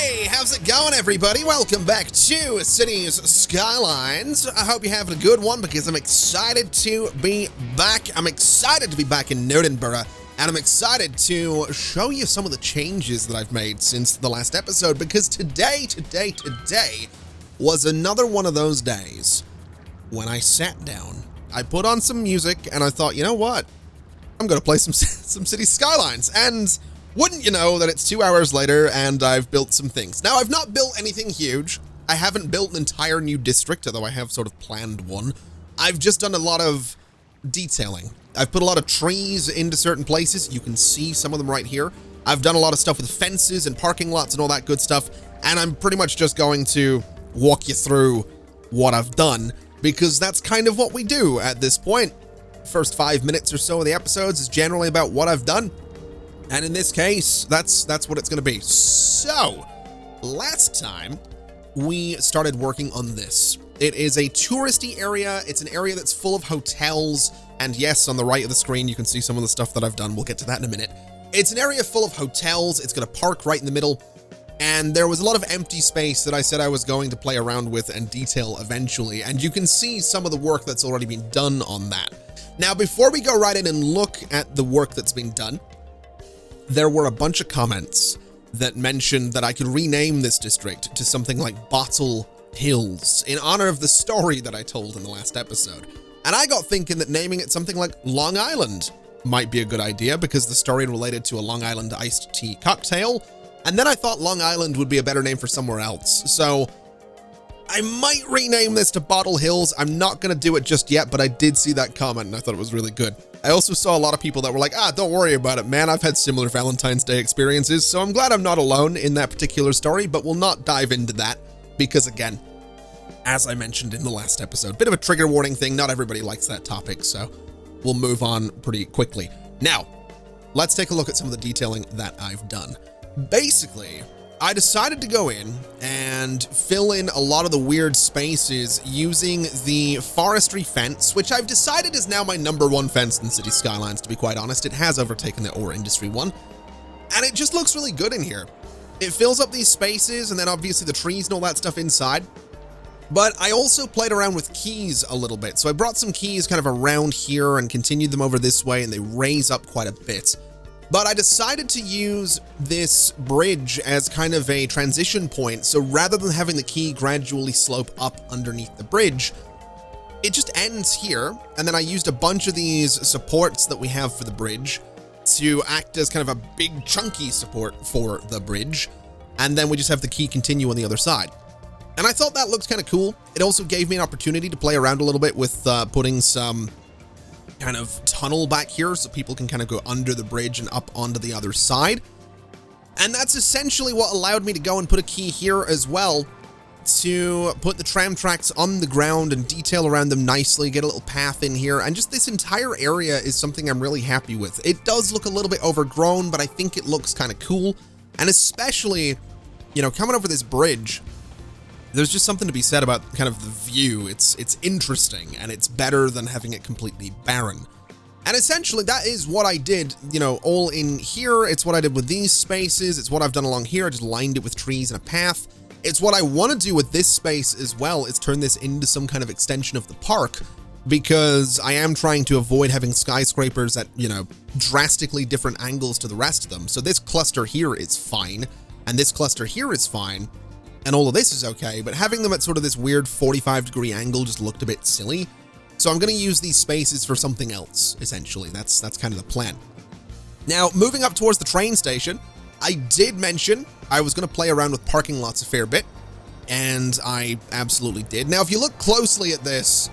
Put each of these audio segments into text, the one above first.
Hey, how's it going, everybody? Welcome back to Cities Skylines. I hope you're having a good one because I'm excited to be back. I'm excited to be back in Nuremberg, and I'm excited to show you some of the changes that I've made since the last episode, because today was another one of those days when I sat down, I put on some music, and I thought, you know what? I'm going to play some Cities Skylines, and wouldn't you know that it's 2 hours later and I've built some things. Now, I've not built anything huge. I haven't built an entire new district, although I have sort of planned one. I've just done a lot of detailing. I've put a lot of trees into certain places. You can see some of them right here. I've done a lot of stuff with fences and parking lots and all that good stuff. And I'm pretty much just going to walk you through what I've done, because that's kind of what we do at this point. First 5 minutes or so of the episodes is generally about what I've done. And in this case, that's what it's going to be. So, last time we started working on this. It is a touristy area. It's an area that's full of hotels. And yes, on the right of the screen, you can see some of the stuff that I've done. We'll get to that in a minute. It's an area full of hotels. It's going to park right in the middle. And there was a lot of empty space that I said I was going to play around with and detail eventually. And you can see some of the work that's already been done on that. Now, before we go right in and look at the work that's been done, there were a bunch of comments that mentioned that I could rename this district to something like Bottle Hills in honor of the story that I told in the last episode. And I got thinking that naming it something like Long Island might be a good idea, because the story related to a Long Island iced tea cocktail. And then I thought Long Island would be a better name for somewhere else. So I might rename this to Bottle Hills. I'm not going to do it just yet, but I did see that comment and I thought it was really good. I also saw a lot of people that were like, don't worry about it, man. I've had similar Valentine's Day experiences, so I'm glad I'm not alone in that particular story, but we'll not dive into that because, again, as I mentioned in the last episode, bit of a trigger warning thing. Not everybody likes that topic, so we'll move on pretty quickly. Now, let's take a look at some of the detailing that I've done. Basically, I decided to go in and fill in a lot of the weird spaces using the forestry fence, which I've decided is now my #1 fence in Cities Skylines, to be quite honest. It has overtaken the Ore Industry one, and it just looks really good in here. It fills up these spaces, and then obviously the trees and all that stuff inside. But I also played around with keys a little bit, so I brought some keys kind of around here and continued them over this way, and they raise up quite a bit. But I decided to use this bridge as kind of a transition point, so rather than having the key gradually slope up underneath the bridge, it just ends here, and then I used a bunch of these supports that we have for the bridge to act as kind of a big chunky support for the bridge, and then we just have the key continue on the other side. And I thought that looked kind of cool. It also gave me an opportunity to play around a little bit with putting some kind of tunnel back here so people can kind of go under the bridge and up onto the other side. And that's essentially what allowed me to go and put a key here as well to put the tram tracks on the ground and detail around them nicely, get a little path in here. And just this entire area is something I'm really happy with. It does look a little bit overgrown, but I think it looks kind of cool. And especially, you know, coming over this bridge, there's just something to be said about kind of the view. It's interesting, and it's better than having it completely barren. And essentially, that is what I did, you know, all in here. It's what I did with these spaces. It's what I've done along here. I just lined it with trees and a path. It's what I want to do with this space as well, is turn this into some kind of extension of the park, because I am trying to avoid having skyscrapers at, you know, drastically different angles to the rest of them. So this cluster here is fine, and this cluster here is fine, and all of this is okay, but having them at sort of this weird 45-degree angle just looked a bit silly. So I'm going to use these spaces for something else, essentially. That's kind of the plan. Now, moving up towards the train station, I did mention I was going to play around with parking lots a fair bit, and I absolutely did. Now, if you look closely at this,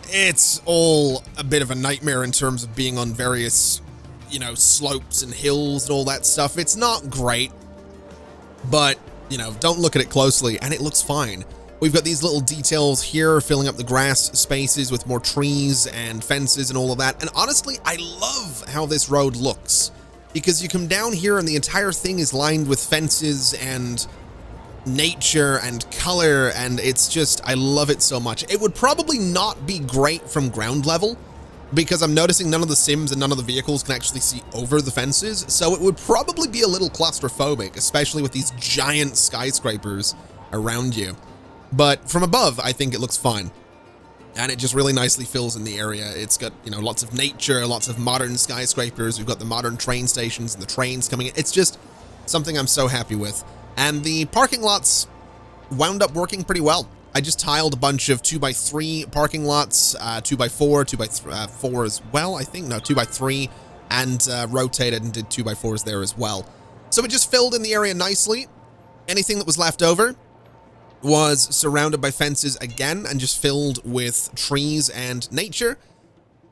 it's all a bit of a nightmare in terms of being on various, you know, slopes and hills and all that stuff. It's not great, but you know, don't look at it closely and it looks fine. We've got these little details here filling up the grass spaces with more trees and fences and all of that. And honestly, I love how this road looks, because you come down here and the entire thing is lined with fences and nature and color, and it's just, I love it so much. It would probably not be great from ground level, because I'm noticing none of the Sims and none of the vehicles can actually see over the fences. So it would probably be a little claustrophobic, especially with these giant skyscrapers around you. But from above, I think it looks fine. And it just really nicely fills in the area. It's got, you know, lots of nature, lots of modern skyscrapers. We've got the modern train stations and the trains coming in. It's just something I'm so happy with. And the parking lots wound up working pretty well. I just tiled a bunch of 2x3 parking lots, 2x4, 2x4 as well, I think. No, 2x3, and rotated and did 2x4s there as well. So it just filled in the area nicely. Anything that was left over was surrounded by fences again and just filled with trees and nature.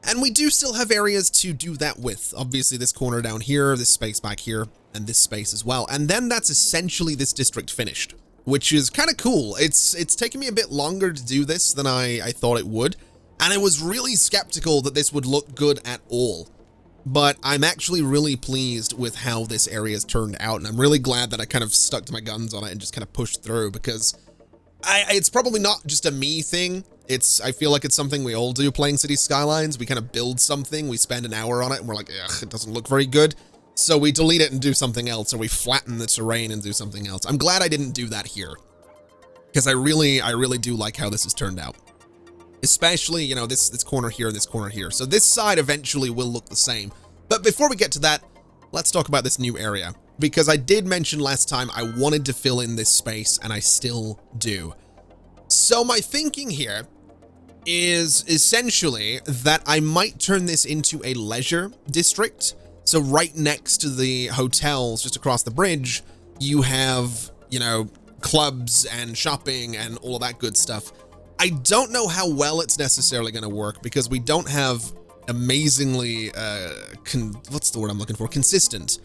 And we do still have areas to do that with. Obviously, this corner down here, this space back here, and this space as well. And then that's essentially this district finished, which is kind of cool. It's taken me a bit longer to do this than I thought it would. And I was really skeptical that this would look good at all. But I'm actually really pleased with how this area has turned out. And I'm really glad that I kind of stuck to my guns on it and just kind of pushed through, because it's probably not just a me thing. I feel like it's something we all do playing Cities Skylines. We kind of build something, we spend an hour on it, and we're like, ugh, it doesn't look very good. So we delete it and do something else, or we flatten the terrain and do something else. I'm glad I didn't do that here, because I really do like how this has turned out. Especially, you know, this corner here and this corner here. So this side eventually will look the same. But before we get to that, let's talk about this new area. Because I did mention last time I wanted to fill in this space, and I still do. So my thinking here is essentially that I might turn this into a leisure district. So right next to the hotels, just across the bridge, you have, you know, clubs and shopping and all of that good stuff. I don't know how well it's necessarily going to work, because we don't have amazingly, what's the word I'm looking for? Consistent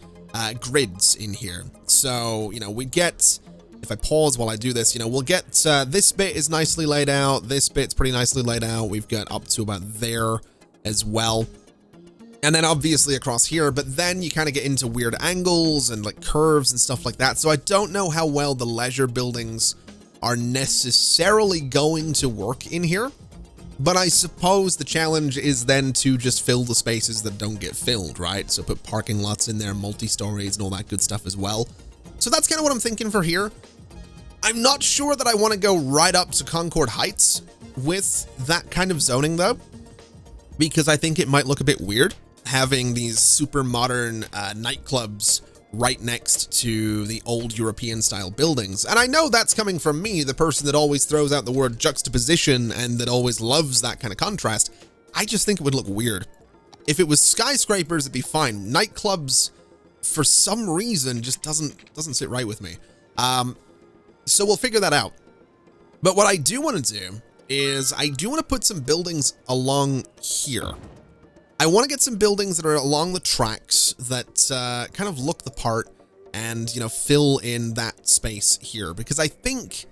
grids in here. So, you know, we get, if I pause while I do this, you know, we'll get, this bit is nicely laid out. This bit's pretty nicely laid out. We've got up to about there as well. And then obviously across here, but then you kind of get into weird angles and like curves and stuff like that. So I don't know how well the leisure buildings are necessarily going to work in here. But I suppose the challenge is then to just fill the spaces that don't get filled, right? So put parking lots in there, multi-stories and all that good stuff as well. So that's kind of what I'm thinking for here. I'm not sure that I want to go right up to Concord Heights with that kind of zoning though, because I think it might look a bit weird having these super modern nightclubs right next to the old European style buildings. And I know that's coming from me, the person that always throws out the word juxtaposition and that always loves that kind of contrast. I just think it would look weird. If it was skyscrapers, it'd be fine. Nightclubs, for some reason, just doesn't sit right with me. So we'll figure that out. But what I do want to do is I do want to put some buildings along here. I want to get some buildings that are along the tracks that kind of look the part and, you know, fill in that space here. Because I think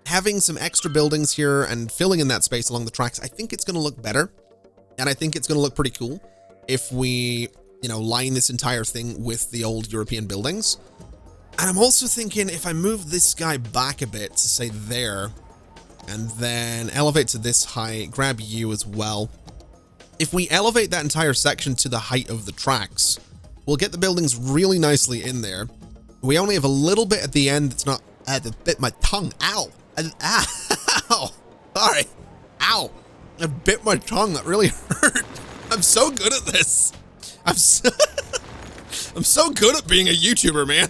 having some extra buildings here and filling in that space along the tracks, I think it's going to look better. And I think it's going to look pretty cool if we, you know, line this entire thing with the old European buildings. And I'm also thinking if I move this guy back a bit to say there, and then elevate to this height, grab you as well. If we elevate that entire section to the height of the tracks, we'll get the buildings really nicely in there. We only have a little bit at the end. It's not, I had to bit my tongue. Ow. Ow. Sorry. Ow. I bit my tongue. That really hurt. I'm so good at this. I'm so good at being a YouTuber, man.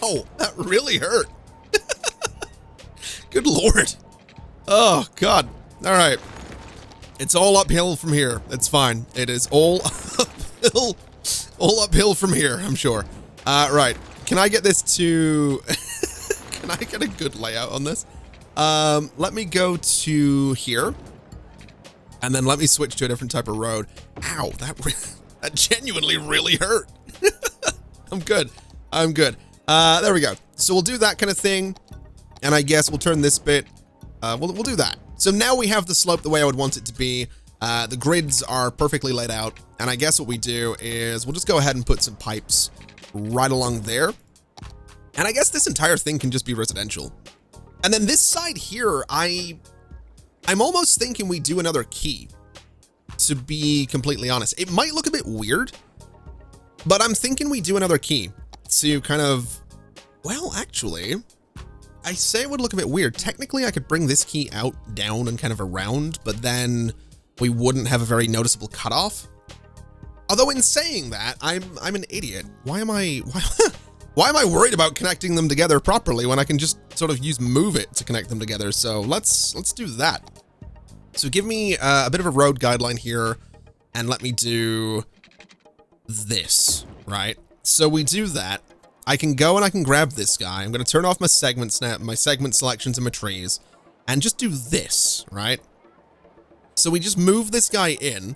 Ow. That really hurt. Good Lord. Oh, God. All right. It's all uphill from here. It's fine. It is all uphill from here, I'm sure. Right. Can I get this to... Can I get a good layout on this? Let me go to here. And then let me switch to a different type of road. Ow, that genuinely really hurt. I'm good. I'm good. There we go. So we'll do that kind of thing. And I guess we'll turn this bit... We'll do that. So now we have the slope the way I would want it to be. The grids are perfectly laid out. And I guess what we do is we'll just go ahead and put some pipes right along there. And I guess this entire thing can just be residential. And then this side here, I'm almost thinking we do another key. to be completely honest. It might look a bit weird, but I'm thinking we do another key to kind of, well, actually, I say it would look a bit weird. Technically, I could bring this key out, down, and kind of around, but then we wouldn't have a very noticeable cutoff. Although in saying that, I'm an idiot. Why am I worried about connecting them together properly when I can just sort of use move it to connect them together? So let's do that. So give me a bit of a road guideline here, and let me do this, right? So we do that. I can go and I can grab this guy. I'm going to turn off my segment selections and my trees, and just do this, right? So we just move this guy in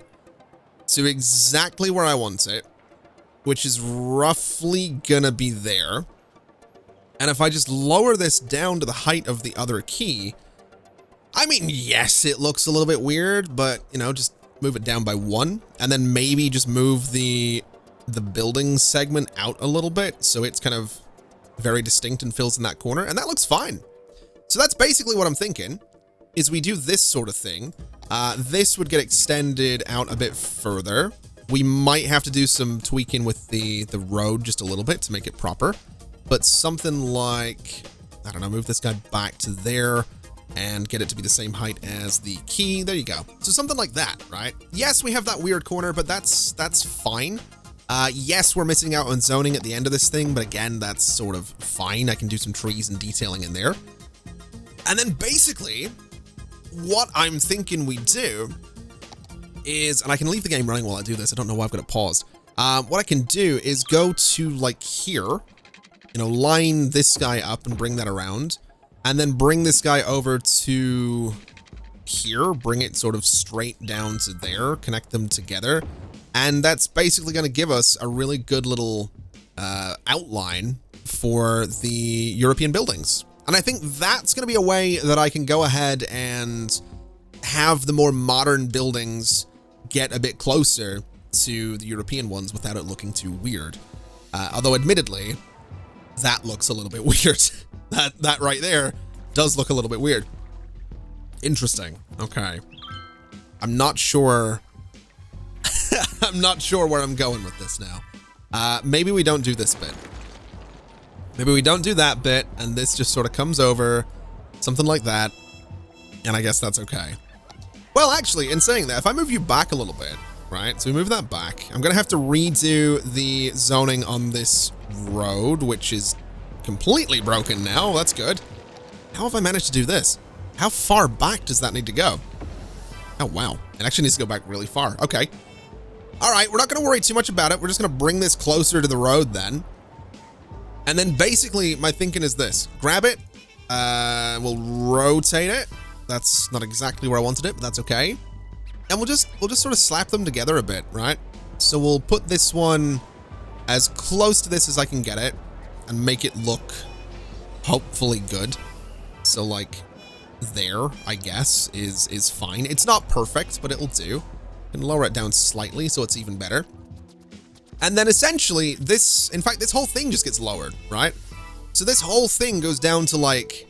to exactly where I want it, which is roughly gonna be there. And if I just lower this down to the height of the other key, I mean, yes, it looks a little bit weird, but, you know, just move it down by 1, and then maybe just move the building segment out a little bit so it's kind of very distinct and fills in that corner, and that looks fine. So that's basically what I'm thinking, is we do this sort of thing. This would get extended out a bit further. We might have to do some tweaking with the road just a little bit to make it proper, but something like, I don't know, move this guy back to there and get it to be the same height as the key. There you go. So something like that, right? Yes, we have that weird corner, but that's fine. Yes, we're missing out on zoning at the end of this thing, but again, that's sort of fine. I can do some trees and detailing in there. And then basically, what I'm thinking we do is, and I can leave the game running while I do this. I don't know why I've got it paused. What I can do is go to like here, you know, line this guy up and bring that around, and then bring this guy over to here, bring it sort of straight down to there, connect them together. And that's basically going to give us a really good little outline for the European buildings. And I think that's going to be a way that I can go ahead and have the more modern buildings get a bit closer to the European ones without it looking too weird. Although admittedly, that looks a little bit weird. That right there does look a little bit weird. Interesting. Okay. I'm not sure. I'm not sure where I'm going with this now. Maybe we don't do this bit. Maybe we don't do that bit, and this just sort of comes over, something like that, and I guess that's okay. Well, actually, in saying that, if I move you back a little bit, right, so we move that back, I'm going to have to redo the zoning on this road, which is completely broken now. That's good. How have I managed to do this? How far back does that need to go? Oh, wow. It actually needs to go back really far. Okay. All right, we're not going to worry too much about it. We're just going to bring this closer to the road then. And then basically my thinking is this. Grab it. We'll rotate it. That's not exactly where I wanted it, but that's okay. And we'll just sort of slap them together a bit, right? So we'll put this one as close to this as I can get it and make it look hopefully good. So like there, I guess, is fine. It's not perfect, but it'll do. And lower it down slightly so it's even better. And then essentially this, in fact, this whole thing just gets lowered, right? So this whole thing goes down to like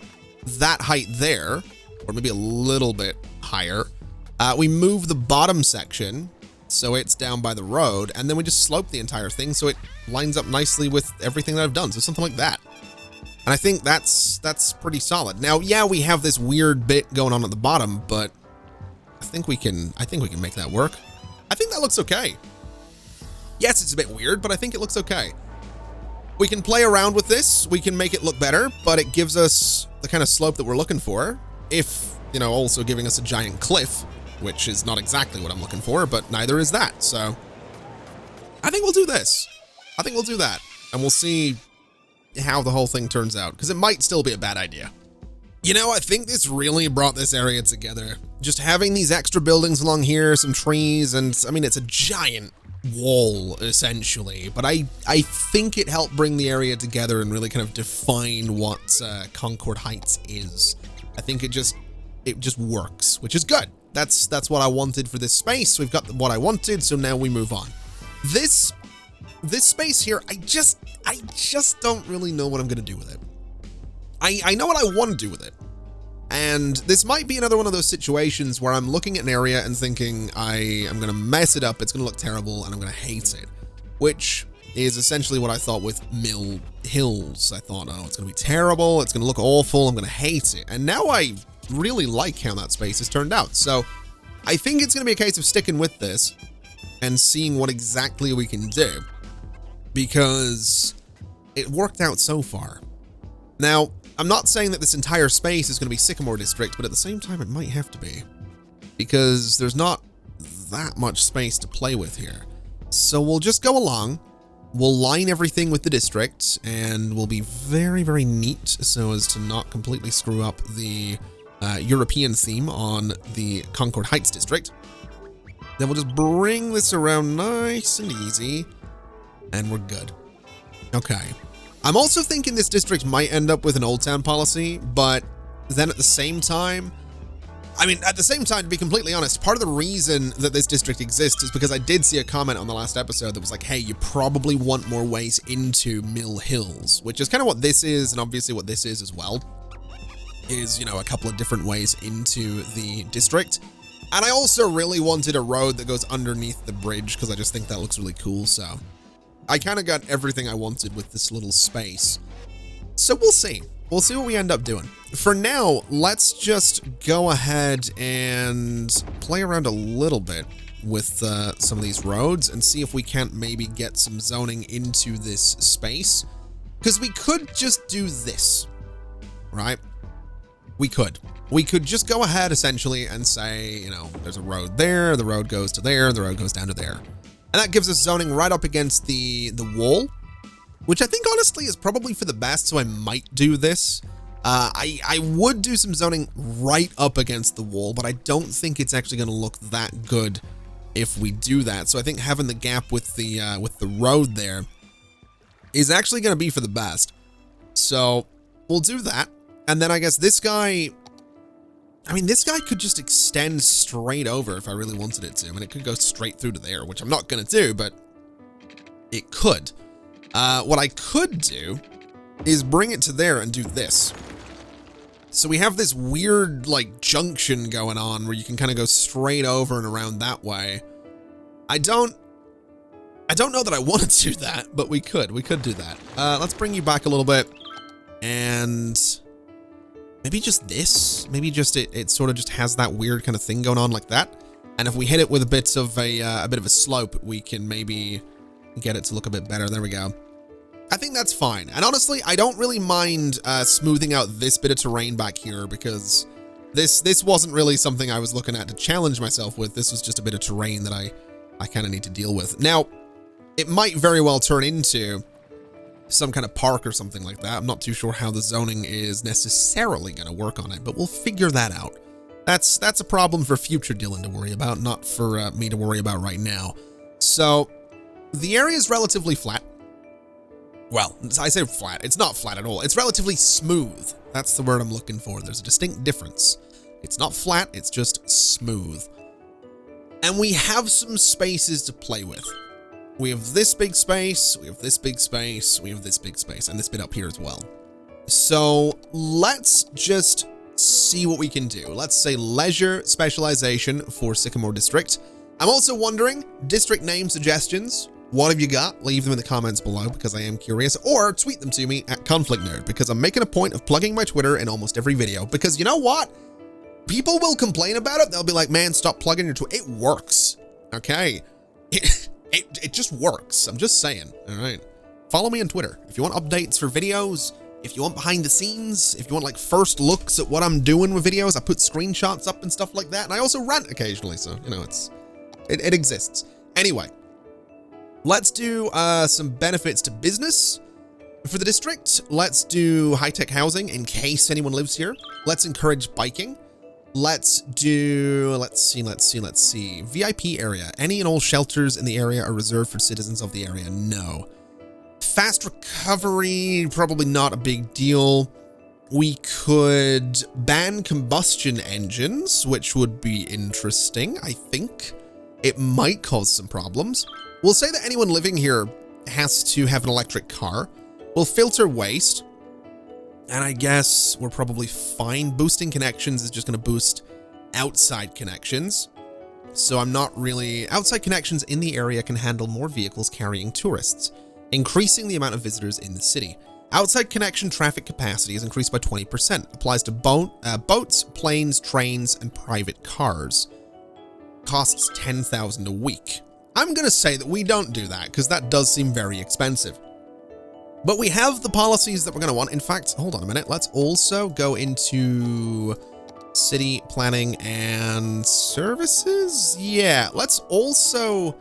that height there, or maybe a little bit higher. We move the bottom section so it's down by the road, and then we just slope the entire thing so it lines up nicely with everything that I've done. So something like that. And I think that's pretty solid. Now, yeah, we have this weird bit going on at the bottom, but I think we can make that work. I think that looks okay. Yes, it's a bit weird, but I think it looks okay. We can play around with this. We can make it look better, but it gives us the kind of slope that we're looking for. If, you know, also giving us a giant cliff, which is not exactly what I'm looking for, but neither is that. So I think we'll do this. I think we'll do that. And we'll see how the whole thing turns out, because it might still be a bad idea. You know, I think this really brought this area together. Just having these extra buildings along here, some trees, and I mean, it's a giant wall essentially, but I think it helped bring the area together and really kind of define what Concord Heights is. I think it just works, which is good. That's what I wanted for this space. We've got what I wanted, so now we move on. This space here, I just don't really know what I'm gonna do with it. I know what I want to do with it, And this might be another one of those situations where I'm looking at an area and thinking I am going to mess it up, it's going to look terrible, and I'm going to hate it. Which is essentially what I thought with Mill Hills. I thought, oh, it's going to be terrible, it's going to look awful, I'm going to hate it. And now I really like how that space has turned out. So I think it's going to be a case of sticking with this and seeing what exactly we can do, because it worked out so far. Now, I'm not saying that this entire space is going to be Sycamore District, but at the same time, it might have to be, because there's not that much space to play with here. So we'll just go along, we'll line everything with the district, and we'll be very, very neat so as to not completely screw up the European theme on the Concord Heights District. Then we'll just bring this around nice and easy, and we're good. Okay. I'm also thinking this district might end up with an Old Town policy, but then at the same time, to be completely honest, part of the reason that this district exists is because I did see a comment on the last episode that was like, hey, you probably want more ways into Mill Hills, which is kind of what this is, and obviously what this is as well, is, you know, a couple of different ways into the district. And I also really wanted a road that goes underneath the bridge, because I just think that looks really cool, so I kind of got everything I wanted with this little space. So we'll see. We'll see what we end up doing. For now, let's just go ahead and play around a little bit with some of these roads and see if we can't maybe get some zoning into this space. Because we could just do this, right? We could. We could just go ahead, essentially, and say, you know, there's a road there, the road goes to there, the road goes down to there. And that gives us zoning right up against the wall, which I think honestly is probably for the best, so I might do this. I would do some zoning right up against the wall, but I don't think it's actually going to look that good if we do that. So I think having the gap with the road there is actually going to be for the best. So we'll do that. And then I guess this guy, this guy could just extend straight over if I really wanted it to. I mean, it could go straight through to there, which I'm not going to do, but it could. What I could do is bring it to there and do this. So we have this weird, like, junction going on where you can kind of go straight over and around that way. I don't know that I want to do that, but we could do that. Let's bring you back a little bit, and maybe just this. Maybe just it sort of just has that weird kind of thing going on like that. And if we hit it with a bit of a slope, we can maybe get it to look a bit better. There we go. I think that's fine. And honestly, I don't really mind smoothing out this bit of terrain back here, because this wasn't really something I was looking at to challenge myself with. This was just a bit of terrain that I kind of need to deal with. Now, it might very well turn into some kind of park or something like that. I'm not too sure how the zoning is necessarily going to work on it, but we'll figure that out. That's a problem for future Dylan to worry about, not for me to worry about right now. So the area is relatively flat. Well, I say flat. It's not flat at all. It's relatively smooth. That's the word I'm looking for. There's a distinct difference. It's not flat, it's just smooth. And we have some spaces to play with. We have this big space, we have this big space, we have this big space, and this bit up here as well. So let's just see what we can do. Let's say leisure specialization for Sycamore District. I'm also wondering, district name suggestions. What have you got? Leave them in the comments below, because I am curious, or tweet them to me at ConflictNerd, because I'm making a point of plugging my Twitter in almost every video, because you know what? People will complain about it. They'll be like, man, stop plugging your Twitter. It works. Okay. It just works. I'm just saying. All right. Follow me on Twitter. If you want updates for videos, if you want behind the scenes, if you want like first looks at what I'm doing with videos, I put screenshots up and stuff like that. And I also rant occasionally. So, you know, it exists. Anyway. Let's do some benefits to business for the district. Let's do high-tech housing in case anyone lives here. Let's encourage biking. Let's do, let's see. VIP area. Any and all shelters in the area are reserved for citizens of the area. No. Fast recovery, probably not a big deal. We could ban combustion engines, which would be interesting, I think. It might cause some problems. We'll say that anyone living here has to have an electric car. We'll filter waste. And I guess we're probably fine. Boosting connections is just going to boost outside connections. So I'm not really... Outside connections in the area can handle more vehicles carrying tourists, increasing the amount of visitors in the city. Outside connection traffic capacity is increased by 20%. Applies to boats, planes, trains, and private cars. Costs 10,000 a week. I'm going to say that we don't do that because that does seem very expensive. But we have the policies that we're going to want. In fact, hold on a minute. Let's also go into city planning and services. Yeah, let's also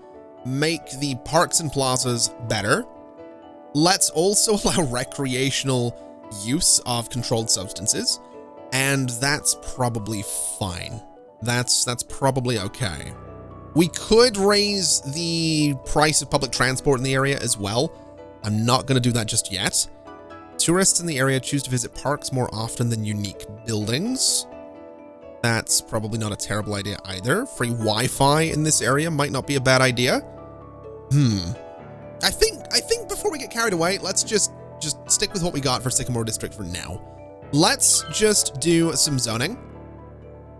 make the parks and plazas better. Let's also allow recreational use of controlled substances. And that's probably fine. That's probably okay. We could raise the price of public transport in the area as well. I'm not going to do that just yet. Tourists in the area choose to visit parks more often than unique buildings. That's probably not a terrible idea either. Free Wi-Fi in this area might not be a bad idea. I think before we get carried away, let's just stick with what we got for Sycamore District for now. Let's just do some zoning.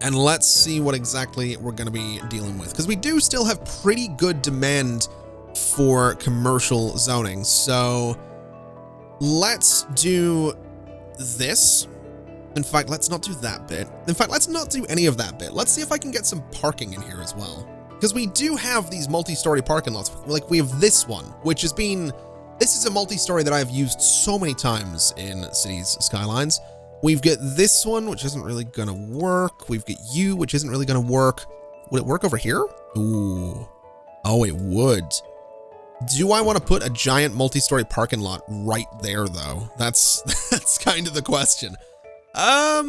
And let's see what exactly we're going to be dealing with. Because we do still have pretty good demand for commercial zoning. So let's do this. In fact, let's not do that bit. In fact, let's not do any of that bit. Let's see if I can get some parking in here as well. Because we do have these multi-story parking lots. Like we have this one, which has been... This is a multi-story that I've used so many times in Cities Skylines. We've got this one, which isn't really going to work. We've got you, which isn't really going to work. Would it work over here? Ooh. Oh, it would. Do I want to put a giant multi-story parking lot right there, though? That's kind of the question. I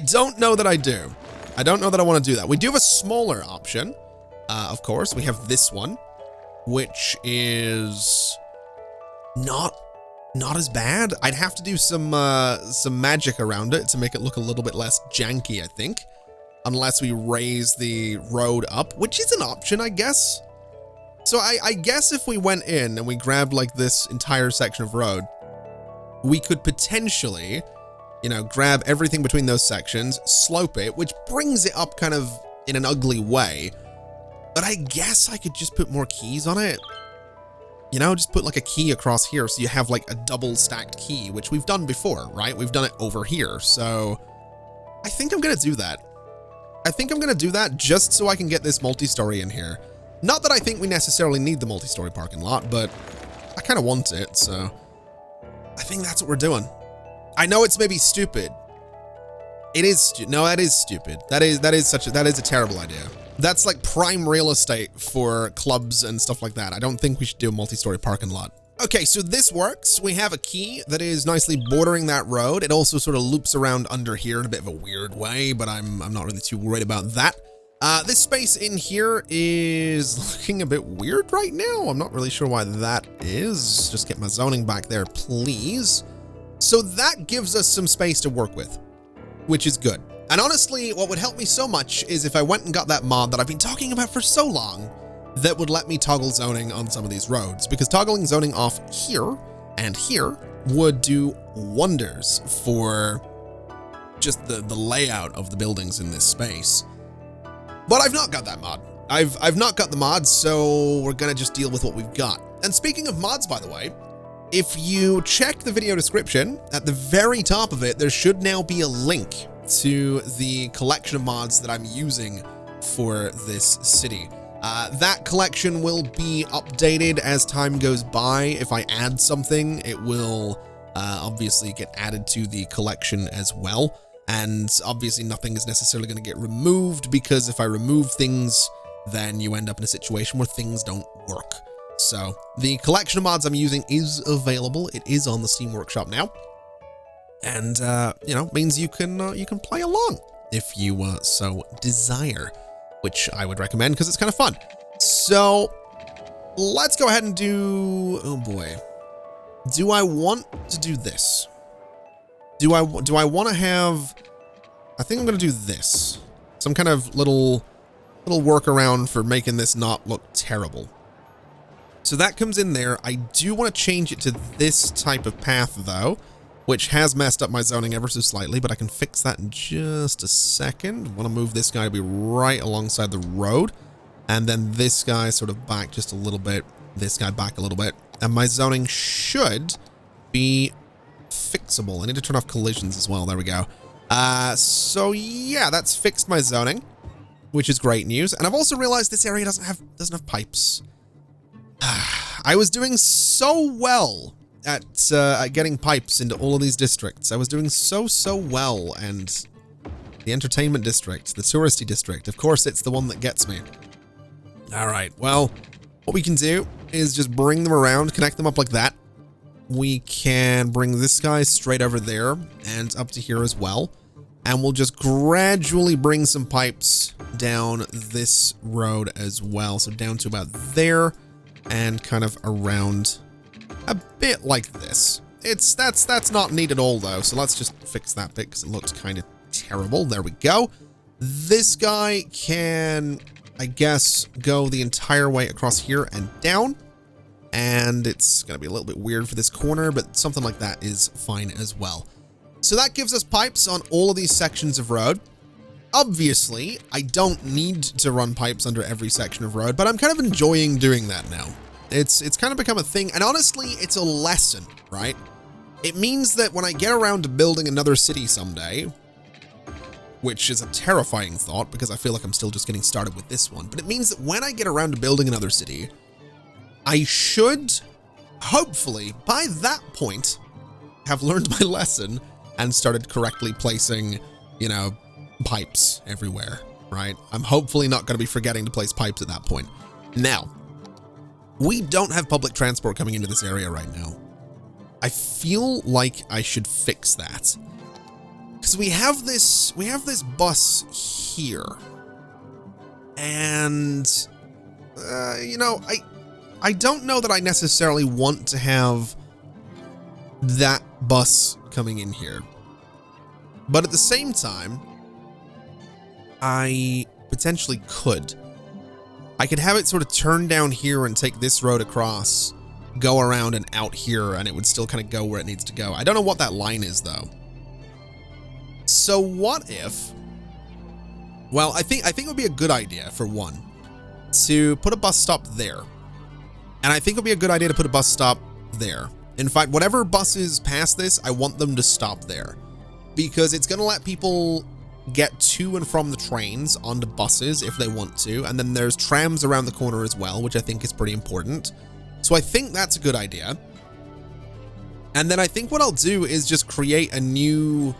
don't know that I do. I don't know that I want to do that. We do have a smaller option. Of course, we have this one, which is not as bad. I'd have to do some magic around it to make it look a little bit less janky, I think. Unless we raise the road up, which is an option, I guess. So I guess if we went in and we grabbed like this entire section of road, we could potentially, you know, grab everything between those sections, slope it, which brings it up kind of in an ugly way. But I guess I could just put more keys on it. You know, just put like a key across here so you have like a double stacked key, which we've done before, right? We've done it over here. So I think I'm going to do that. I think I'm going to do that just so I can get this multi-story in here. Not that I think we necessarily need the multi-story parking lot, but I kind of want it. So I think that's what we're doing. I know it's maybe stupid. It is. No, that is stupid. That is a terrible idea. That's like prime real estate for clubs and stuff like that. I don't think we should do a multi-story parking lot. Okay, so this works. We have a key that is nicely bordering that road. It also sort of loops around under here in a bit of a weird way, but I'm not really too worried about that. This space in here is looking a bit weird right now. I'm not really sure why that is. Just get my zoning back there, please. So that gives us some space to work with, which is good. And honestly, what would help me so much is if I went and got that mod that I've been talking about for so long that would let me toggle zoning on some of these roads, because toggling zoning off here and here would do wonders for just the layout of the buildings in this space. But I've not got that mod. I've not got the mod, so we're gonna just deal with what we've got. And speaking of mods, by the way, if you check the video description, at the very top of it, there should now be a link to the collection of mods that I'm using for this city. That collection will be updated as time goes by. If I add something, it will obviously get added to the collection as well. And obviously nothing is necessarily going to get removed, because if I remove things, then you end up in a situation where things don't work. So the collection of mods I'm using is available. It is on the Steam Workshop now. And, you know, means you can play along if you so desire, which I would recommend because it's kind of fun. So let's go ahead and do, oh boy, do I want to do this? Do I want to have, I think I'm going to do this. Some kind of little workaround for making this not look terrible. So that comes in there. I do want to change it to this type of path though. which has messed up my zoning ever so slightly, but I can fix that in just a second. I want to move this guy to be right alongside the road, and then this guy sort of back just a little bit, this guy back a little bit, and my zoning should be fixable. I need to turn off collisions as well. There we go. So yeah, that's fixed my zoning, which is great news. And I've also realized this area doesn't have pipes. I was doing so well at getting pipes into all of these districts. I was doing so well, and the entertainment district, the touristy district, of course, it's the one that gets me. All right, well, what we can do is just bring them around, connect them up like that. We can bring this guy straight over there and up to here as well. And we'll just gradually bring some pipes down this road as well. So down to about there and kind of around a bit like this. That's not neat at all though. So let's just fix that bit because it looks kind of terrible. There we go. This guy can, I guess, go the entire way across here and down. And it's going to be a little bit weird for this corner, but something like that is fine as well. So that gives us pipes on all of these sections of road. Obviously, I don't need to run pipes under every section of road, but I'm kind of enjoying doing that now. It's kind of become a thing, and honestly, it's a lesson, right? It means that when I get around to building another city someday, which is a terrifying thought because I feel like I'm still just getting started with this one, but it means that when I get around to building another city, I should, hopefully, by that point, have learned my lesson and started correctly placing, you know, pipes everywhere, right? I'm hopefully not going to be forgetting to place pipes at that point. Now, we don't have public transport coming into this area right now. I feel like I should fix that. Because we have this bus here. And, you know, I don't know that I necessarily want to have that bus coming in here. But at the same time, I potentially could. I could have it sort of turn down here and take this road across, go around and out here, and it would still kind of go where it needs to go. I don't know what that line is, though. So what if... Well, I think it would be a good idea, for one, to put a bus stop there. And I think it would be a good idea to put a bus stop there. In fact, whatever buses pass this, I want them to stop there. Because it's going to let people get to and from the trains onto buses if they want to. And then there's trams around the corner as well, which I think is pretty important. So I think that's a good idea. And then I think what I'll do is just create a new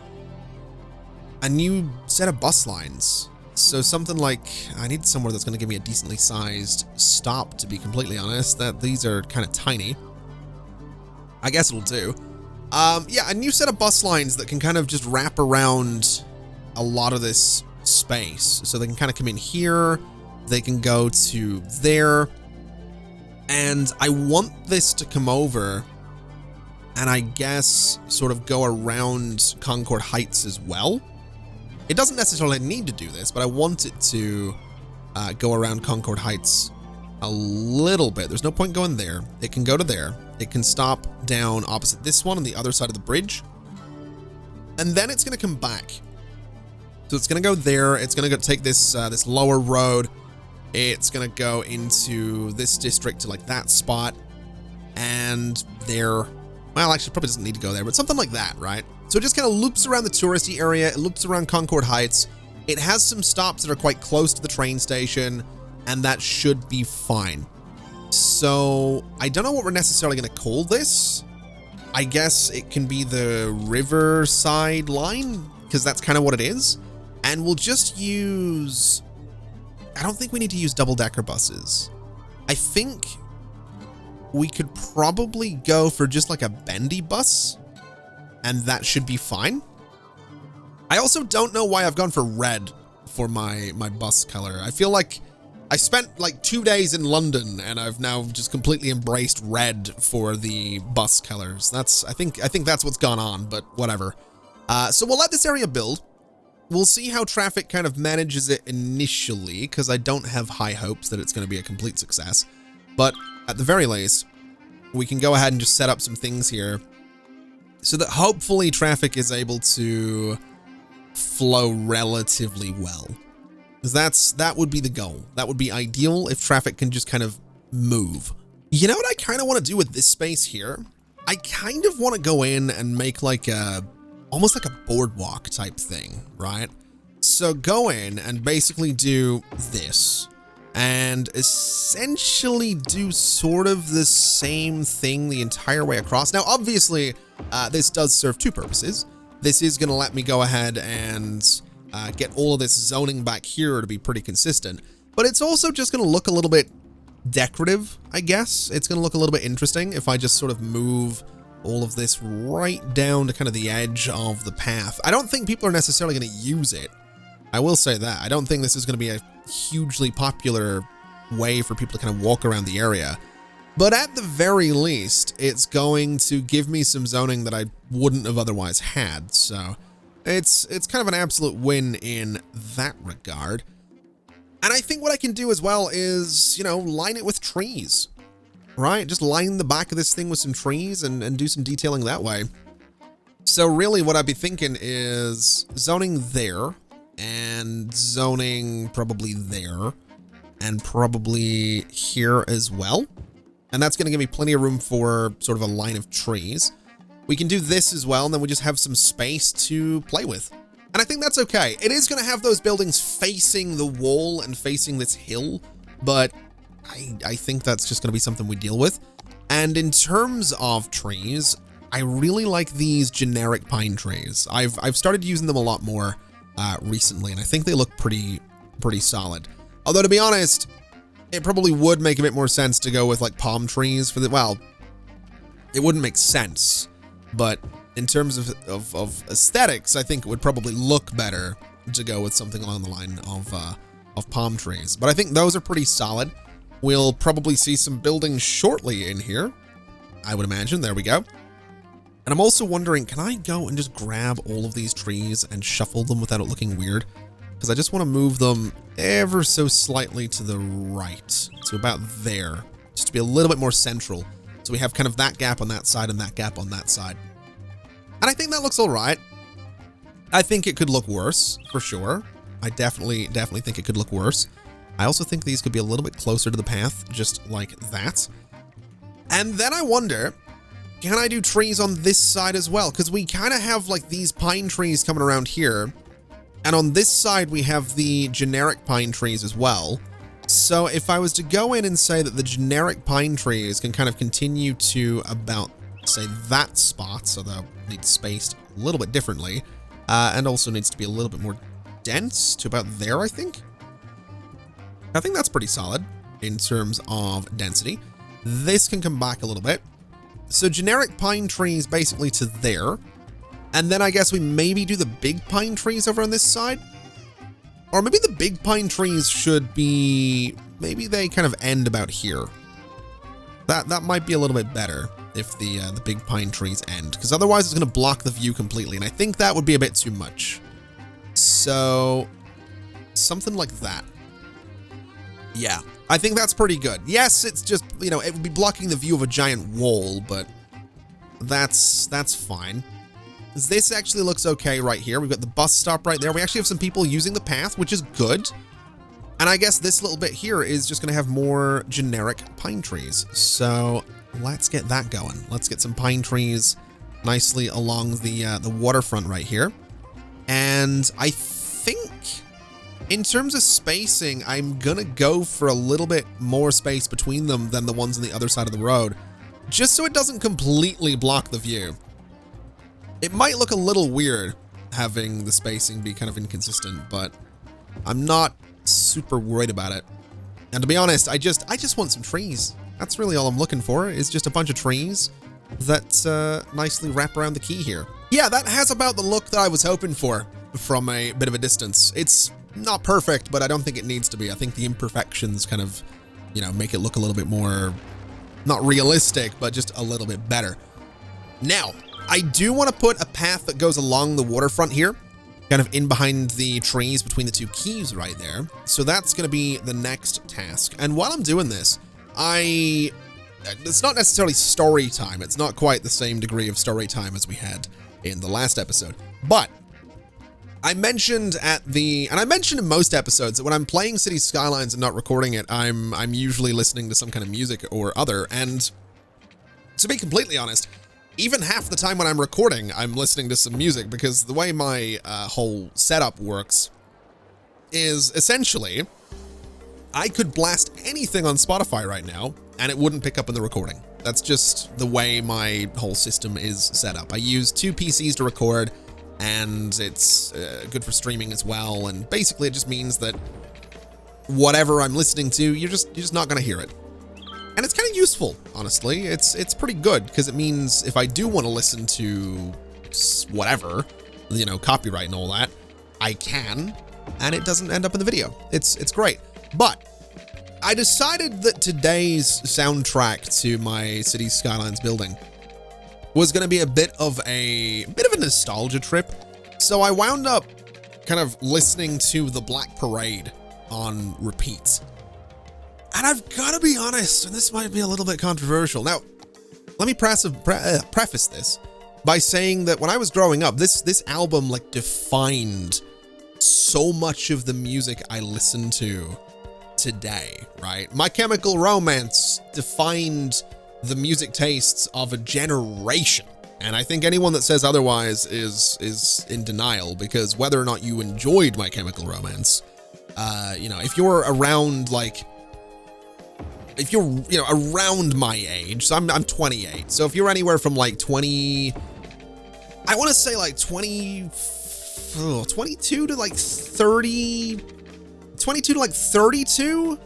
set of bus lines. So something like, I need somewhere that's going to give me a decently sized stop, to be completely honest. That these are kind of tiny. I guess it'll do. Yeah, a new set of bus lines that can kind of just wrap around a lot of this space. So they can kind of come in here, they can go to there, and I want this to come over and I guess sort of go around Concord Heights as well. It doesn't necessarily need to do this, but I want it to go around Concord Heights a little bit. There's no point going there. It can go to there. It can stop down opposite this one on the other side of the bridge. And then it's going to come back. So it's going to go there. It's going to go take this this lower road. It's going to go into this district to like that spot. And there, well, actually probably doesn't need to go there, but something like that, right? So it just kind of loops around the touristy area. It loops around Concord Heights. It has some stops that are quite close to the train station, and that should be fine. So I don't know what we're necessarily going to call this. I guess it can be the Riverside line, because that's kind of what it is. And we'll just use... I don't think we need to use double-decker buses. I think we could probably go for just like a bendy bus, and that should be fine. I also don't know why I've gone for red for my bus color. I feel like I spent like 2 days in London and I've now just completely embraced red for the bus colors. I think that's what's gone on, but whatever. So we'll let this area build. We'll see how traffic kind of manages it initially, because I don't have high hopes that it's going to be a complete success. But at the very least, we can go ahead and just set up some things here so that hopefully traffic is able to flow relatively well. Because that would be the goal. That would be ideal if traffic can just kind of move. You know what I kind of want to do with this space here? I kind of want to go in and make like almost like a boardwalk type thing, right? So go in and basically do this and essentially do sort of the same thing the entire way across. Now, obviously, this does serve two purposes. This is going to let me go ahead and get all of this zoning back here to be pretty consistent, but it's also just going to look a little bit decorative, I guess. It's going to look a little bit interesting if I just sort of move all of this right down to kind of the edge of the path. I don't think people are necessarily going to use it. I will say that. I don't think this is going to be a hugely popular way for people to kind of walk around the area. But at the very least, it's going to give me some zoning that I wouldn't have otherwise had. So it's kind of an absolute win in that regard. And I think what I can do as well is, you know, line it with trees, right? Just line the back of this thing with some trees and do some detailing that way. So really what I'd be thinking is zoning there and zoning probably there and probably here as well. And that's going to give me plenty of room for sort of a line of trees. We can do this as well, and then we just have some space to play with. And I think that's okay. It is going to have those buildings facing the wall and facing this hill, but I think that's just going to be something we deal with. And in terms of trees, I really like these generic pine trees. I've started using them a lot more recently, and I think they look pretty solid. Although, to be honest, it probably would make a bit more sense to go with like palm trees for the, well, it wouldn't make sense, but in terms of aesthetics, I think it would probably look better to go with something along the line of palm trees. But I think those are pretty solid. We'll probably see some buildings shortly in here, I would imagine. There we go. And I'm also wondering, can I go and just grab all of these trees and shuffle them without it looking weird? Because I just want to move them ever so slightly to the right, to about there, just to be a little bit more central. So we have kind of that gap on that side and that gap on that side. And I think that looks all right. I think it could look worse, for sure. I definitely think it could look worse. I also think these could be a little bit closer to the path, just like that. And then I wonder, can I do trees on this side as well? Because we kind of have like these pine trees coming around here. And on this side, we have the generic pine trees as well. So if I was to go in and say that the generic pine trees can kind of continue to about, say, that spot, so they'll need spaced a little bit differently, and also needs to be a little bit more dense to about there, I think. I think that's pretty solid in terms of density. This can come back a little bit. So generic pine trees basically to there. And then I guess we maybe do the big pine trees over on this side. Or maybe the big pine trees should be, maybe they kind of end about here. That might be a little bit better if the big pine trees end, because otherwise it's going to block the view completely. And I think that would be a bit too much. So something like that. Yeah, I think that's pretty good. Yes, it's just, you know, it would be blocking the view of a giant wall, but that's fine. This actually looks okay right here. We've got the bus stop right there. We actually have some people using the path, which is good. And I guess this little bit here is just going to have more generic pine trees. So let's get that going. Let's get some pine trees nicely along the waterfront right here. And I think in terms of spacing, I'm going to go for a little bit more space between them than the ones on the other side of the road, just so it doesn't completely block the view. It might look a little weird having the spacing be kind of inconsistent, but I'm not super worried about it. And to be honest, I just want some trees. That's really all I'm looking for, is just a bunch of trees that nicely wrap around the key here. Yeah, that has about the look that I was hoping for from a bit of a distance. It's not perfect, but I don't think it needs to be. I think the imperfections kind of, you know, make it look a little bit more, not realistic, but just a little bit better. Now, I do want to put a path that goes along the waterfront here, kind of in behind the trees between the two keys right there. So that's going to be the next task. And while I'm doing this, I it's not necessarily story time. It's not quite the same degree of story time as we had in the last episode. But I mentioned and I mentioned in most episodes that when I'm playing Cities Skylines and not recording it, I'm usually listening to some kind of music or other. And to be completely honest, even half the time when I'm recording, I'm listening to some music, because the way my whole setup works is essentially I could blast anything on Spotify right now and it wouldn't pick up in the recording. That's just the way my whole system is set up. I use 2 PCs to record, and it's good for streaming as well. And basically it just means that whatever I'm listening to, you're just not going to hear it. And it's kind of useful, honestly. It's pretty good, because it means if I do want to listen to whatever, you know, copyright and all that, I can, and it doesn't end up in the video. It's great. But I decided that today's soundtrack to my Cities Skylines building was going to be a bit of a nostalgia trip. So I wound up kind of listening to The Black Parade on repeat. And I've got to be honest, and this might be a little bit controversial. Now, let me preface this by saying that when I was growing up, this album like defined so much of the music I listen to today, right? My Chemical Romance defined the music tastes of a generation. And I think anyone that says otherwise is in denial, because whether or not you enjoyed My Chemical Romance, you know, if you're around like, if you're, you know, around my age, so I'm 28. So if you're anywhere from like 20, I want to say like 22 to like 30, 22 to like 32,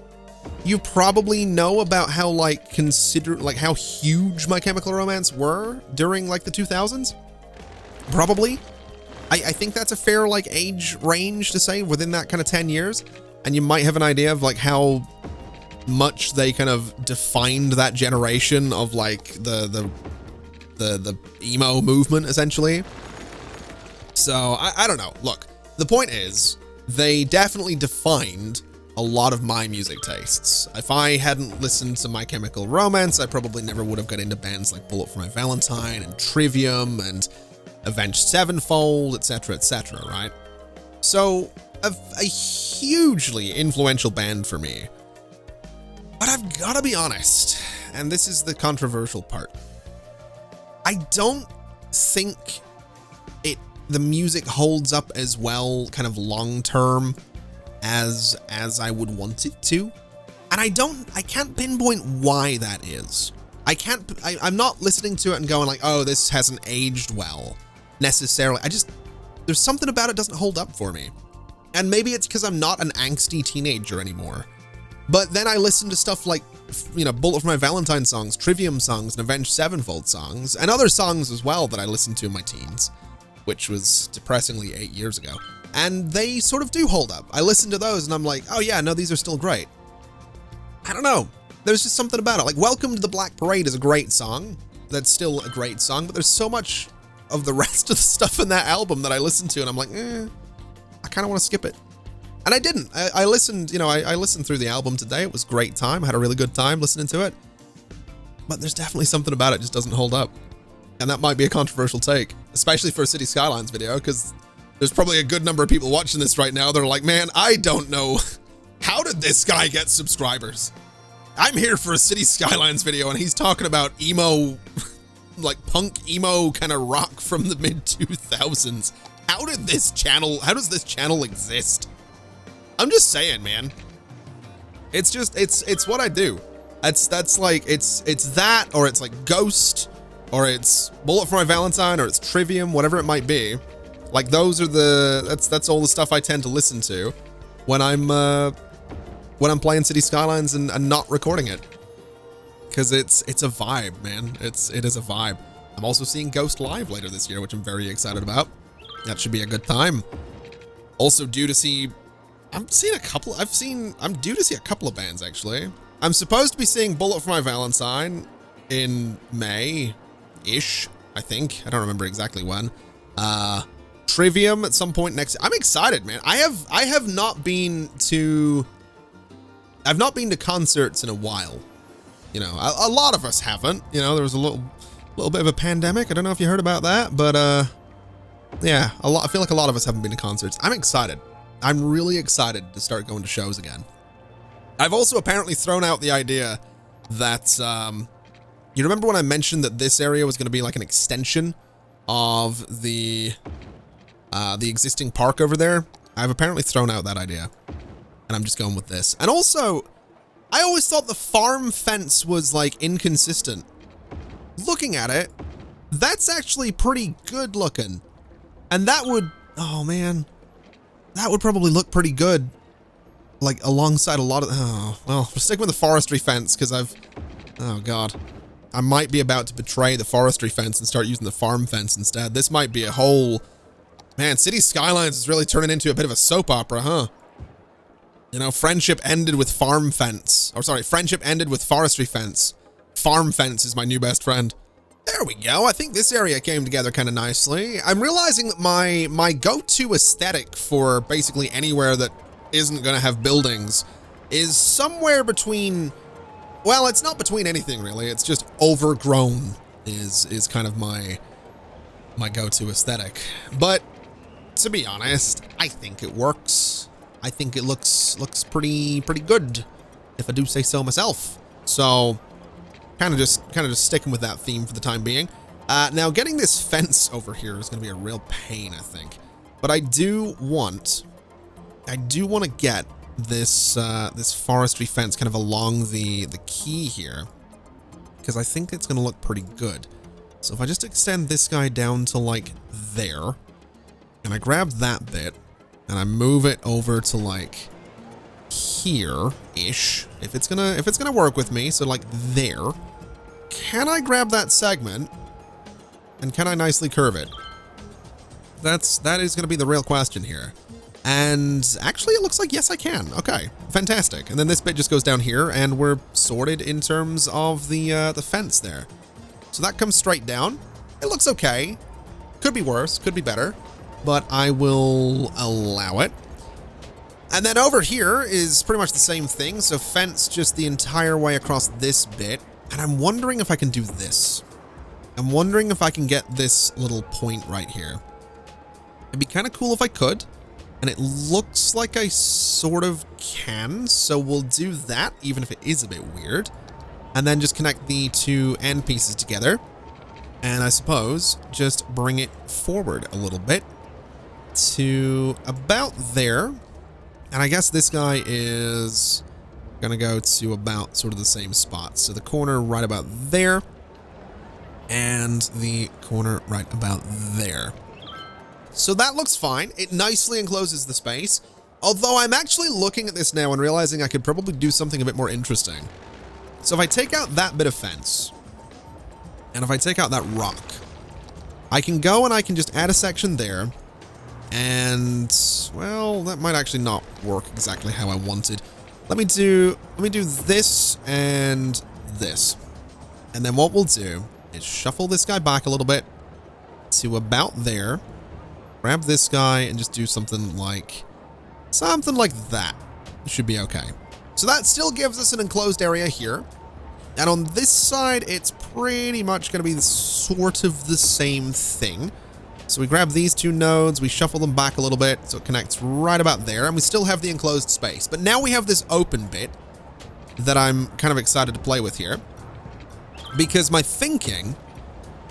you probably know about how like how huge My Chemical Romance were during like the 2000s. Probably. I think that's a fair like age range to say within that kind of 10 years. And you might have an idea of like how much they kind of defined that generation of like the emo movement, essentially. So I don't know. Look, the point is, they definitely defined a lot of my music tastes. If I hadn't listened to My Chemical Romance, I probably never would have got into bands like Bullet for My Valentine and Trivium and Avenged Sevenfold, etc., right? So a hugely influential band for me. But I've got to be honest, and this is the controversial part, I don't think the music holds up as well kind of long term as I would want it to. And I can't pinpoint why that is. I'm not listening to it and going like, oh, this hasn't aged well necessarily. There's something about it doesn't hold up for me. And maybe it's because I'm not an angsty teenager anymore. But then I listen to stuff like, you know, Bullet for My Valentine songs, Trivium songs, and Avenged Sevenfold songs, and other songs as well that I listened to in my teens, which was depressingly 8 years ago. And they sort of do hold up. I listen to those and I'm like, oh yeah, no, these are still great. I don't know. There's just something about it. Like Welcome to the Black Parade is a great song. That's still a great song, but there's so much of the rest of the stuff in that album that I listen to and I'm like, I kind of want to skip it. And I didn't. I listened, you know, I listened through the album today. It was a great time. I had a really good time listening to it. But there's definitely something about it just doesn't hold up. And that might be a controversial take, especially for a City Skylines video, because there's probably a good number of people watching this right now that are like, man, I don't know. How did this guy get subscribers? I'm here for a City Skylines video and he's talking about emo, like punk emo kind of rock from the mid 2000s. How does this channel exist? I'm just saying, man. It's what I do. That's like, it's that, or it's like Ghost, or it's Bullet for My Valentine, or it's Trivium, whatever it might be. Like those are that's all the stuff I tend to listen to when I'm playing City Skylines and not recording it. Cause it's a vibe, man. It is a vibe. I'm also seeing Ghost live later this year, which I'm very excited about. That should be a good time. Also due to see, I'm due to see a couple of bands actually. I'm supposed to be seeing Bullet for My Valentine in May-ish, I think. I don't remember exactly when. Trivium at some point next. I'm excited, man. I've not been to concerts in a while. You know, a lot of us haven't. You know, there was a little bit of a pandemic. I don't know if you heard about that, but yeah, I feel like a lot of us haven't been to concerts. I'm excited. I'm really excited to start going to shows again. I've also apparently thrown out the idea that, you remember when I mentioned that this area was going to be like an extension of the existing park over there? I've apparently thrown out that idea, and I'm just going with this. And also, I always thought the farm fence was like inconsistent. Looking at it, that's actually pretty good looking. And that would, oh man, that would probably look pretty good, like alongside a lot of, oh, well, we're sticking with the forestry fence because oh God, I might be about to betray the forestry fence and start using the farm fence instead. This might be a whole, man, City Skylines is really turning into a bit of a soap opera, huh? You know, friendship ended with farm fence, or sorry, friendship ended with forestry fence. Farm fence is my new best friend. There we go. I think this area came together kind of nicely. I'm realizing that my go-to aesthetic for basically anywhere that isn't going to have buildings is somewhere between, well, it's not between anything really. It's just overgrown is kind of my go-to aesthetic. But to be honest, I think it works. I think it looks pretty good, if I do say so myself. So kind of just sticking with that theme for the time being. Now getting this fence over here is going to be a real pain, I think. But I do want to get this this forestry fence kind of along the quay here, because I think it's going to look pretty good. So if I just extend this guy down to like there, and I grab that bit and I move it over to like here-ish, if it's gonna work with me, so like there, can I grab that segment and can I nicely curve it? That is gonna be the real question here. And actually it looks like yes I can. Okay, fantastic. And then this bit just goes down here and we're sorted in terms of the fence there. So that comes straight down. It looks okay. Could be worse, could be better, but I will allow it. And then over here is pretty much the same thing. So fence just the entire way across this bit. And I'm wondering if I can do this. I'm wondering if I can get this little point right here. It'd be kind of cool if I could. And it looks like I sort of can. So we'll do that, even if it is a bit weird. And then just connect the two end pieces together. And I suppose just bring it forward a little bit to about there. And I guess this guy is gonna go to about sort of the same spot. So the corner right about there and the corner right about there. So that looks fine. It nicely encloses the space. Although I'm actually looking at this now and realizing I could probably do something a bit more interesting. So if I take out that bit of fence and if I take out that rock, I can go and I can just add a section there. And well, that might actually not work exactly how I wanted. Let me do this and this. And then what we'll do is shuffle this guy back a little bit to about there. Grab this guy and just do something like that. It should be okay. So that still gives us an enclosed area here. And on this side, it's pretty much going to be sort of the same thing. So we grab these two nodes, we shuffle them back a little bit so it connects right about there, and we still have the enclosed space. But now we have this open bit that I'm kind of excited to play with here. Because my thinking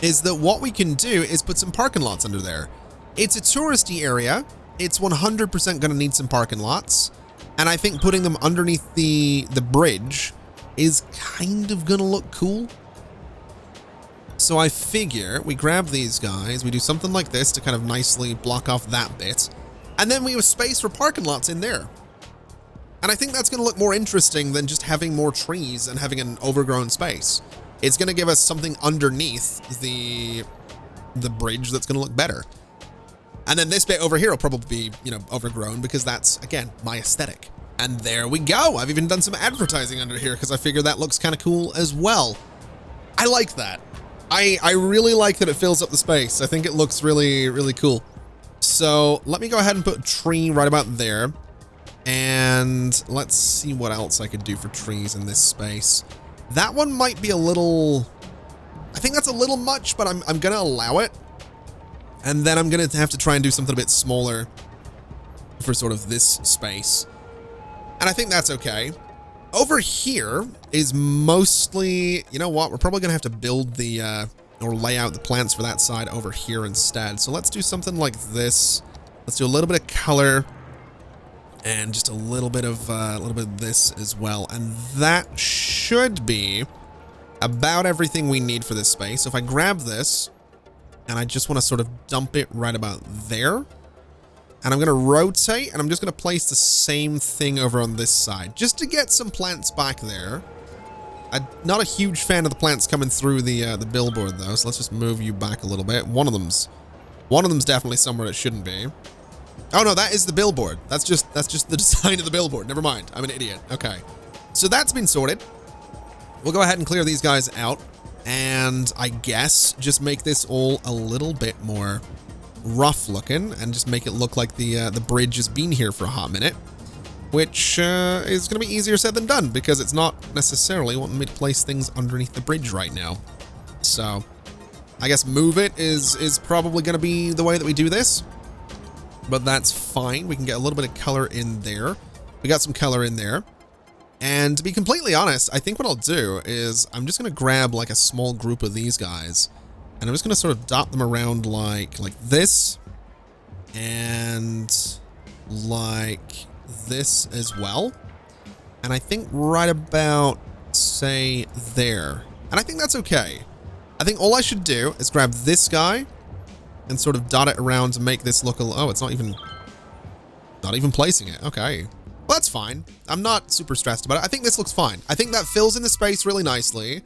is that what we can do is put some parking lots under there. It's a touristy area. It's 100% going to need some parking lots. And I think putting them underneath the bridge is kind of going to look cool. So I figure we grab these guys, we do something like this to kind of nicely block off that bit, and then we have space for parking lots in there. And I think that's going to look more interesting than just having more trees and having an overgrown space. It's going to give us something underneath the bridge that's going to look better. And then this bit over here will probably be, you know, overgrown because that's, again, my aesthetic. And there we go. I've even done some advertising under here because I figure that looks kind of cool as well. I like that. I really like that it fills up the space. I think it looks really, really cool. So let me go ahead and put a tree right about there. And let's see what else I could do for trees in this space. That one might be a little... I think that's a little much, but I'm going to allow it. And then I'm going to have to try and do something a bit smaller for sort of this space. And I think that's okay. Over here is mostly... You know what? We're probably going to have to build the... or lay out the plants for that side over here instead. So let's do something like this. Let's do a little bit of color. And just a little bit of this as well. And that should be about everything we need for this space. So if I grab this... And I just want to sort of dump it right about there. And I'm going to rotate, and I'm just going to place the same thing over on this side, just to get some plants back there. I'm not a huge fan of the plants coming through the billboard, though, so let's just move you back a little bit. One of them's definitely somewhere it shouldn't be. Oh, no, that is the billboard. That's just the design of the billboard. Never mind. I'm an idiot. Okay. So that's been sorted. We'll go ahead and clear these guys out. And I guess just make this all a little bit more rough looking and just make it look like the bridge has been here for a hot minute, which is going to be easier said than done because it's not necessarily wanting me to place things underneath the bridge right now. So I guess move it is probably going to be the way that we do this, but that's fine. We can get a little bit of color in there. We got some color in there. And to be completely honest, I think what I'll do is I'm just going to grab like a small group of these guys and I'm just going to sort of dot them around like this and like this as well. And I think right about, say, there. And I think that's okay. I think all I should do is grab this guy and sort of dot it around to make this look a... Oh, it's not even placing it. Okay. Well, that's fine. I'm not super stressed about it. I think this looks fine. I think that fills in the space really nicely.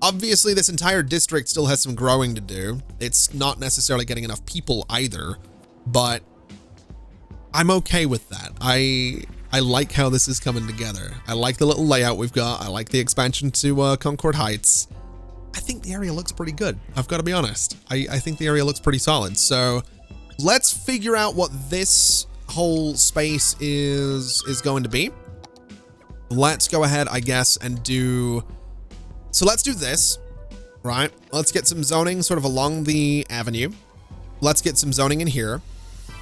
Obviously, this entire district still has some growing to do. It's not necessarily getting enough people either, but I'm okay with that. I like how this is coming together. I like the little layout we've got. I like the expansion to Concourse Heights. I think the area looks pretty good. I've got to be honest. I think the area looks pretty solid. So let's figure out what this whole space is going to be. Let's go ahead, I guess, and do... So let's do this, right? Let's get some zoning sort of along the avenue. Let's get some zoning in here.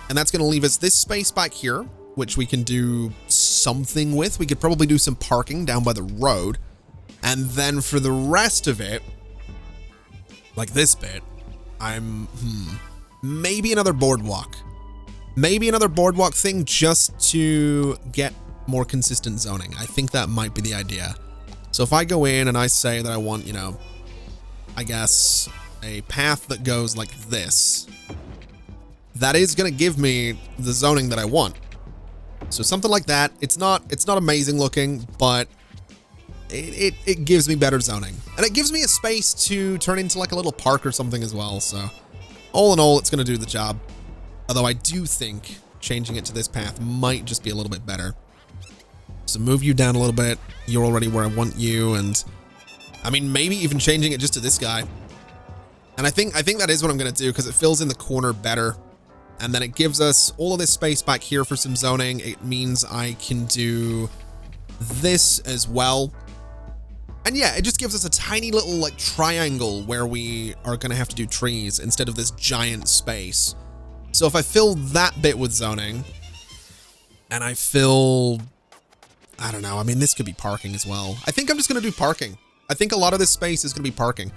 And that's going to leave us this space back here, which we can do something with. We could probably do some parking down by the road. And then for the rest of it, like this bit, maybe another boardwalk. Maybe another boardwalk thing just to get more consistent zoning. I think that might be the idea. So if I go in and I say that I want, you know, I guess a path that goes like this, that is going to give me the zoning that I want. So something like that. It's not amazing looking, but it gives me better zoning. And it gives me a space to turn into like a little park or something as well. So all in all, it's going to do the job. Although I do think changing it to this path might just be a little bit better. So move you down a little bit. You're already where I want you. And I mean, maybe even changing it just to this guy. And I think that is what I'm going to do because it fills in the corner better. And then it gives us all of this space back here for some zoning. It means I can do this as well. And yeah, it just gives us a tiny little like triangle where we are going to have to do trees instead of this giant space. So if I fill that bit with zoning and I fill, I don't know, I mean, this could be parking as well. I think I'm just going to do parking. I think a lot of this space is going to be parking.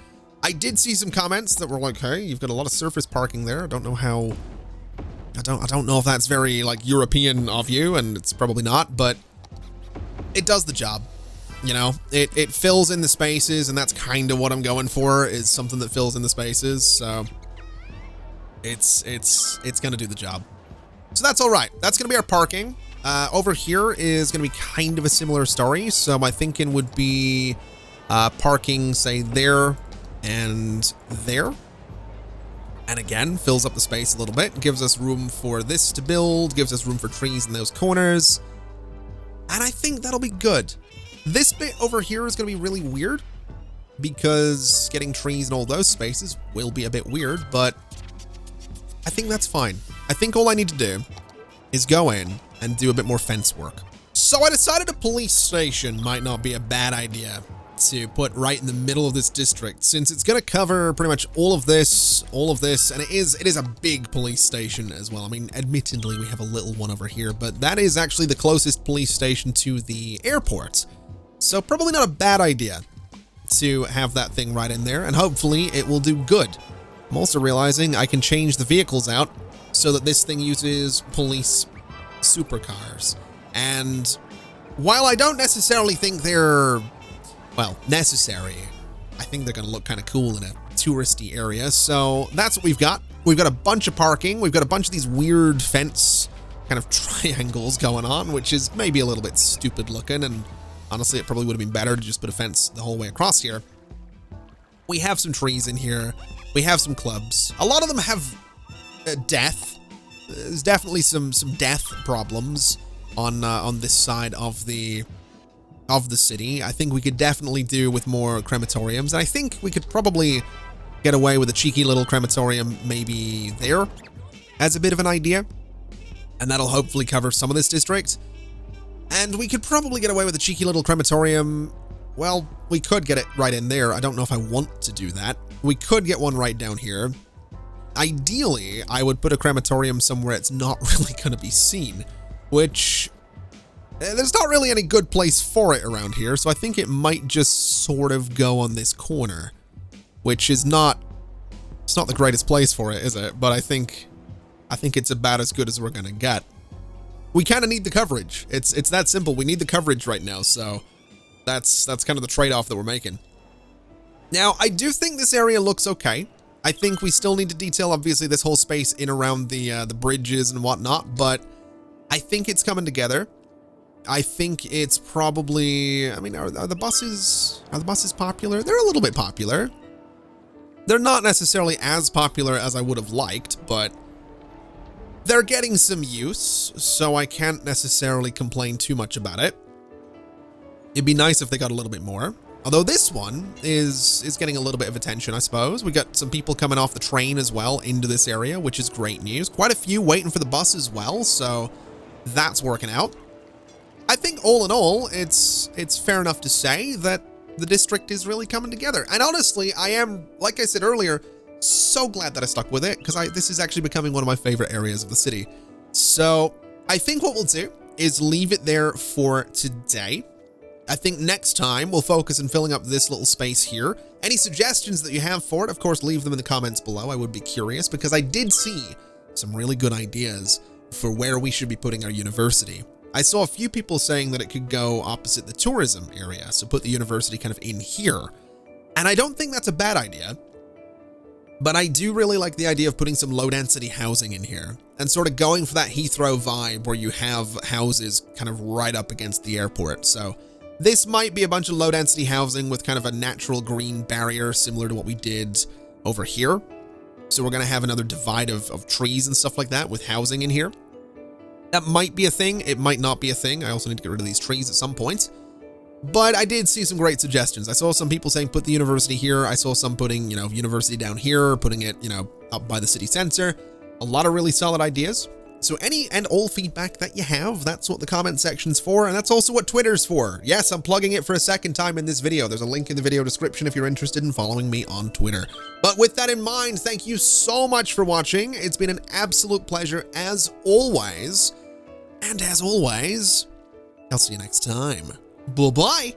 I did see some comments that were like, hey, you've got a lot of surface parking there. I don't know how, I don't know if that's very like European of you, and it's probably not, but it does the job. You know, it fills in the spaces, and that's kind of what I'm going for, is something that fills in the spaces. So it's going to do the job. So that's all right. That's going to be our parking. Over here is going to be kind of a similar story. So my thinking would be parking, say, there and there. And again, fills up the space a little bit, gives us room for this to build, gives us room for trees in those corners. And I think that'll be good. This bit over here is going to be really weird because getting trees in all those spaces will be a bit weird, but I think that's fine. I think all I need to do is go in and do a bit more fence work. So I decided a police station might not be a bad idea. to put right in the middle of this district, since it's going to cover pretty much all of this, and it is a big police station as well. I mean, admittedly, we have a little one over here, but that is actually the closest police station to the airport. So probably not a bad idea to have that thing right in there, and hopefully it will do good. I'm also realizing I can change the vehicles out so that this thing uses police supercars. And while I don't necessarily think they're, well, necessary, I think they're going to look kind of cool in a touristy area. So that's what we've got. We've got a bunch of parking. We've got a bunch of these weird fence kind of triangles going on, which is maybe a little bit stupid looking. And honestly, it probably would have been better to just put a fence the whole way across here. We have some trees in here. We have some clubs. A lot of them have death. There's definitely some death problems on this side of the city. I think we could definitely do with more crematoriums. And I think we could probably get away with a cheeky little crematorium maybe there as a bit of an idea. And that'll hopefully cover some of this district. And we could probably get away with a cheeky little crematorium. Well, we could get it right in there. I don't know if I want to do that. We could get one right down here. Ideally, I would put a crematorium somewhere it's not really going to be seen, which there's not really any good place for it around here. So I think it might just sort of go on this corner, which is not, it's not the greatest place for it, is it? But I think it's about as good as we're going to get. We kind of need the coverage. It's that simple. We need the coverage right now. So that's kind of the trade-off that we're making. Now, I do think this area looks okay. I think we still need to detail, obviously, this whole space in around the bridges and whatnot, but I think it's coming together. I think it's probably, I mean, are the buses popular? They're a little bit popular. They're not necessarily as popular as I would have liked, but they're getting some use, so I can't necessarily complain too much about it. It'd be nice if they got a little bit more. Although this one is getting a little bit of attention, I suppose. We got some people coming off the train as well into this area, which is great news. Quite a few waiting for the bus as well, so that's working out. I think all in all, it's fair enough to say that the district is really coming together. And honestly, I am, like I said earlier, so glad that I stuck with it, because this is actually becoming one of my favorite areas of the city. So I think what we'll do is leave it there for today. I think next time we'll focus on filling up this little space here. Any suggestions that you have for it, of course, leave them in the comments below. I would be curious, because I did see some really good ideas for where we should be putting our university. I saw a few people saying that it could go opposite the tourism area, so put the university kind of in here. And I don't think that's a bad idea, but I do really like the idea of putting some low density housing in here and sort of going for that Heathrow vibe where you have houses kind of right up against the airport. So this might be a bunch of low density housing with kind of a natural green barrier similar to what we did over here. So we're going to have another divide of trees and stuff like that with housing in here. That might be a thing. It might not be a thing. I also need to get rid of these trees at some point. But I did see some great suggestions. I saw some people saying put the university here. I saw some putting, university down here, putting it, up by the city center. A lot of really solid ideas. So any and all feedback that you have, that's what the comment section's for, and that's also what Twitter's for. Yes, I'm plugging it for a second time in this video. There's a link in the video description if you're interested in following me on Twitter. But with that in mind, thank you so much for watching. It's been an absolute pleasure as always. And as always, I'll see you next time. Bye-bye.